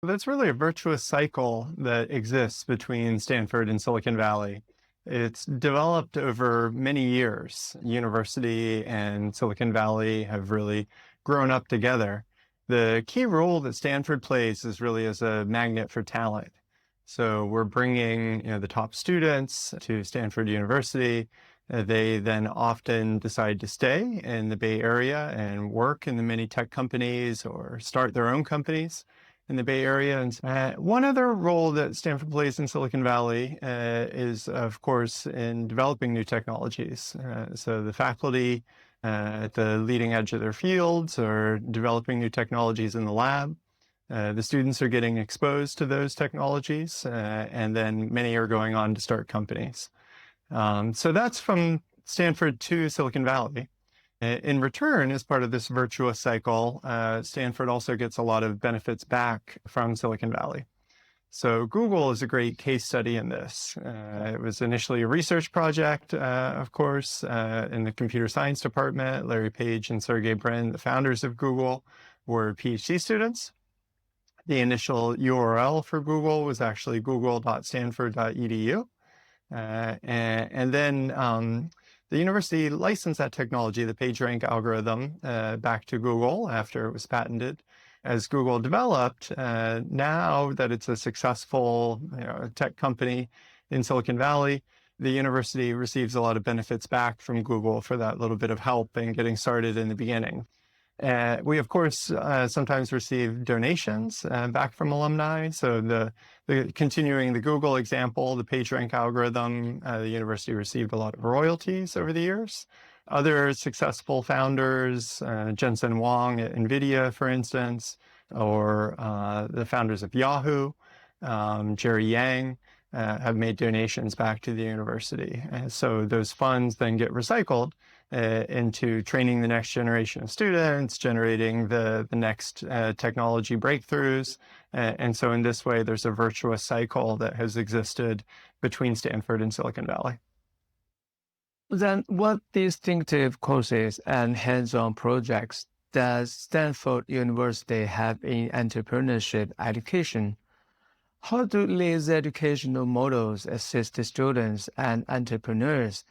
That's really a virtuous cycle that exists between Stanford and Silicon Valley. It's developed over many years. University and Silicon Valley have really grown up together. The key role that Stanford plays is really as a magnet for talent. So we're bringing, the top students to Stanford University. They then often decide to stay in the Bay Area and work in the many tech companies or start their own companies in the Bay Area. And one other role that Stanford plays in Silicon Valley is, of course, in developing new technologies. So the faculty at the leading edge of their fields are developing new technologies in the lab. The students are getting exposed to those technologies, and then many are going on to start companies. So that's from Stanford to Silicon Valley. In return, as part of this virtuous cycle, Stanford also gets a lot of benefits back from Silicon Valley. So Google is a great case study in this. It was initially a research project, of course, in the computer science department. Larry Page and Sergey Brin, the founders of Google, were PhD students. The initial URL for Google was actually google.stanford.edu. And then the university licensed that technology, the PageRank algorithm, back to Google after it was patented. As Google developed, now that it's a successful tech company in Silicon Valley, the university receives a lot of benefits back from Google for that little bit of help in getting started in the beginning. We, of course, sometimes receive donations back from alumni. So the continuing the Google example, the PageRank algorithm, the university received a lot of royalties over the years. Other successful founders, Jensen Huang at NVIDIA, for instance, or the founders of Yahoo, Jerry Yang, have made donations back to the university. And so those funds then get recycled into training the next generation of students, generating the next technology breakthroughs. And so in this way, there's a virtuous cycle that has existed between Stanford and Silicon Valley. Then what distinctive courses and hands-on projects does Stanford University have in entrepreneurship education? How do these educational models assist the students and entrepreneurs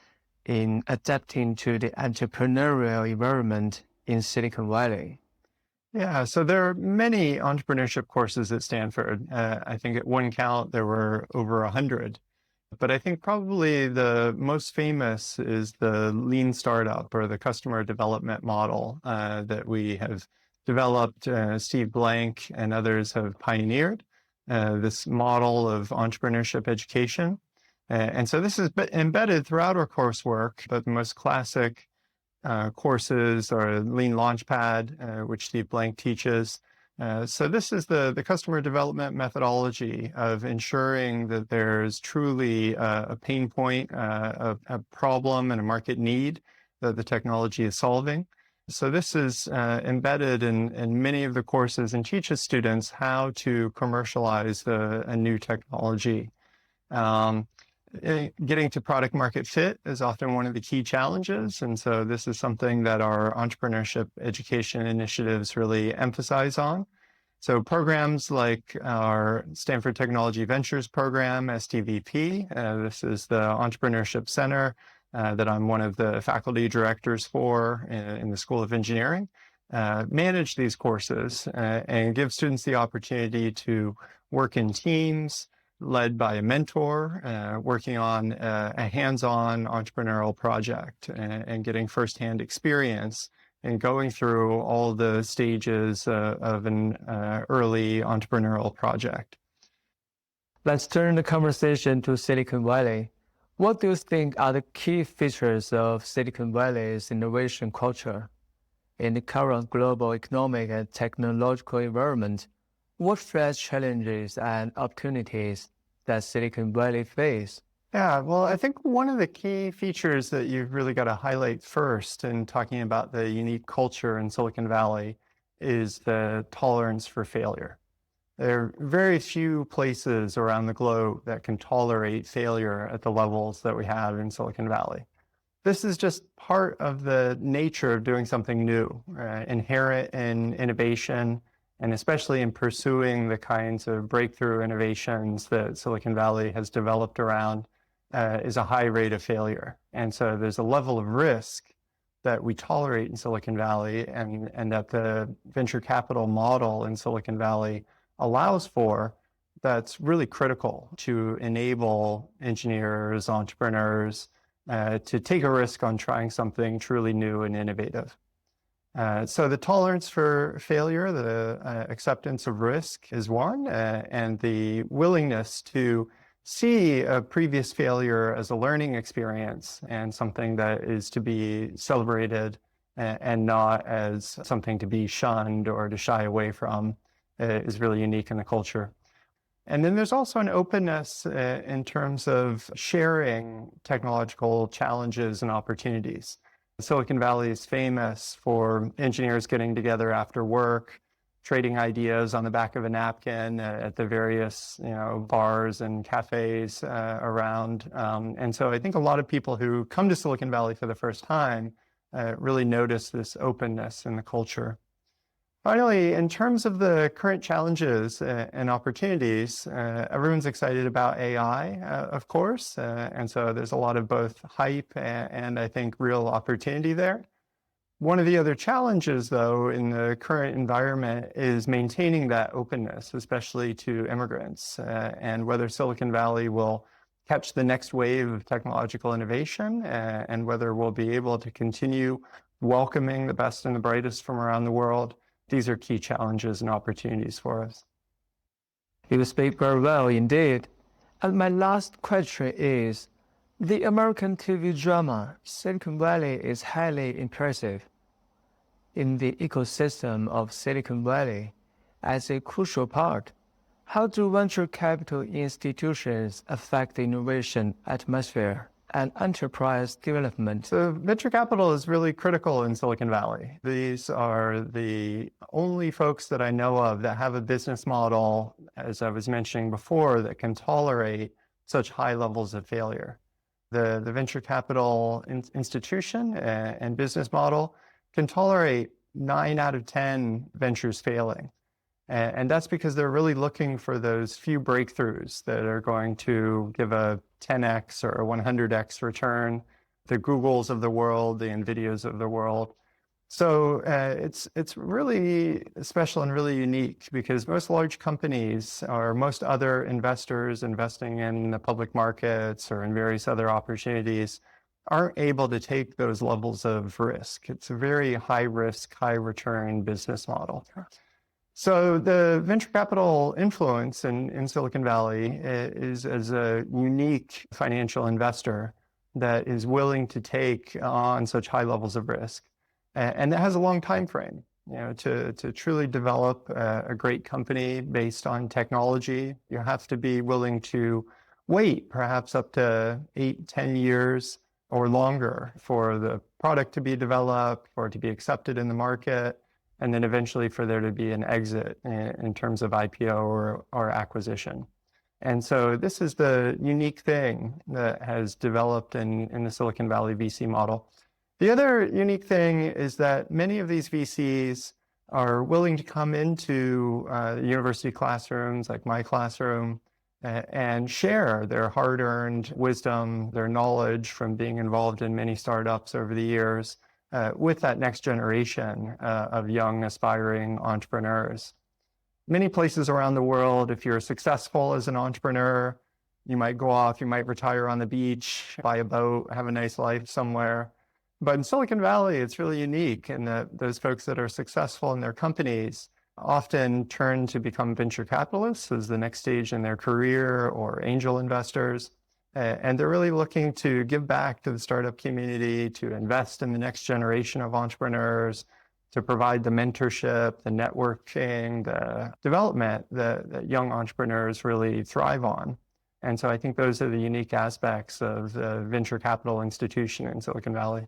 in adapting to the entrepreneurial environment in Silicon Valley? Yeah, so there are many entrepreneurship courses at Stanford. I think at one count, there were over 100. But I think probably the most famous is the lean startup or the customer development model that we have developed. Steve Blank and others have pioneered this model of entrepreneurship education. And so this is embedded throughout our coursework, but the most classic courses are Lean Launchpad, which Steve Blank teaches. So this is the customer development methodology of ensuring that there's truly a pain point, a problem and a market need that the technology is solving. So this is embedded in many of the courses and teaches students how to commercialize a new technology. Getting to product market fit is often one of the key challenges. And so this is something that our entrepreneurship education initiatives really emphasize on. So programs like our Stanford Technology Ventures Program, STVP, this is the Entrepreneurship Center that I'm one of the faculty directors for in the School of Engineering, manage these courses and give students the opportunity to work in teams, led by a mentor, working on a hands-on entrepreneurial project and getting firsthand experience and going through all the stages of an early entrepreneurial project. Let's turn the conversation to Silicon Valley. What do you think are the key features of Silicon Valley's innovation culture? In the current global economic and technological environment, what fresh challenges and opportunities does Silicon Valley face? Yeah, well, I think one of the key features that you've really got to highlight first in talking about the unique culture in Silicon Valley is the tolerance for failure. There are very few places around the globe that can tolerate failure at the levels that we have in Silicon Valley. This is just part of the nature of doing something new, inherent in innovation And especially in pursuing the kinds of breakthrough innovations that Silicon Valley has developed around, is a high rate of failure. And so there's a level of risk that we tolerate in Silicon Valley, and that the venture capital model in Silicon Valley allows for, that's really critical to enable engineers, entrepreneurs, to take a risk on trying something truly new and innovative. So the tolerance for failure, the acceptance of risk is one, and the willingness to see a previous failure as a learning experience and something that is to be celebrated, and not as something to be shunned or to shy away from, is really unique in the culture. And then there's also an openness in terms of sharing technological challenges and opportunities. Silicon Valley is famous for engineers getting together after work, trading ideas on the back of a napkin at the various, bars and cafes around. And so I think a lot of people who come to Silicon Valley for the first time really notice this openness in the culture. Finally, in terms of the current challenges and opportunities, everyone's excited about AI, of course. And so there's a lot of both hype and I think real opportunity there. One of the other challenges, though, in the current environment is maintaining that openness, especially to immigrants, and whether Silicon Valley will catch the next wave of technological innovation, and whether we'll be able to continue welcoming the best and the brightest from around the world. These are key challenges and opportunities for us. You speak very well indeed. And my last question is, the American TV drama Silicon Valley is highly impressive. In the ecosystem of Silicon Valley, as a crucial part, how do venture capital institutions affect the innovation atmosphere and enterprise development? So venture capital is really critical in Silicon Valley. These are the only folks that I know of that have a business model, as I was mentioning before, that can tolerate such high levels of failure. The venture capital institution and business model can tolerate 9 out of 10 ventures failing. And that's because they're really looking for those few breakthroughs that are going to give a 10x or a 100x return, the Googles of the world, the NVIDIAs of the world. So it's really special and really unique, because most large companies or most other investors investing in the public markets or in various other opportunities aren't able to take those levels of risk. It's a very high risk, high return business model. So the venture capital influence in Silicon Valley is as a unique financial investor that is willing to take on such high levels of risk. And that has a long time frame. To truly develop a great company based on technology, you have to be willing to wait perhaps up to 8-10 years or longer for the product to be developed, for it to be accepted in the market, and then eventually for there to be an exit in terms of IPO or acquisition. And so this is the unique thing that has developed in the Silicon Valley VC model. The other unique thing is that many of these VCs are willing to come into university classrooms, like my classroom, and share their hard-earned wisdom, their knowledge from being involved in many startups over the years, with that next generation of young, aspiring entrepreneurs. Many places around the world, if you're successful as an entrepreneur, you might go off, you might retire on the beach, buy a boat, have a nice life somewhere. But in Silicon Valley, it's really unique in that those folks that are successful in their companies often turn to become venture capitalists as the next stage in their career, or angel investors. And they're really looking to give back to the startup community, to invest in the next generation of entrepreneurs, to provide the mentorship, the networking, the development that young entrepreneurs really thrive on. And so I think those are the unique aspects of the venture capital institution in Silicon Valley.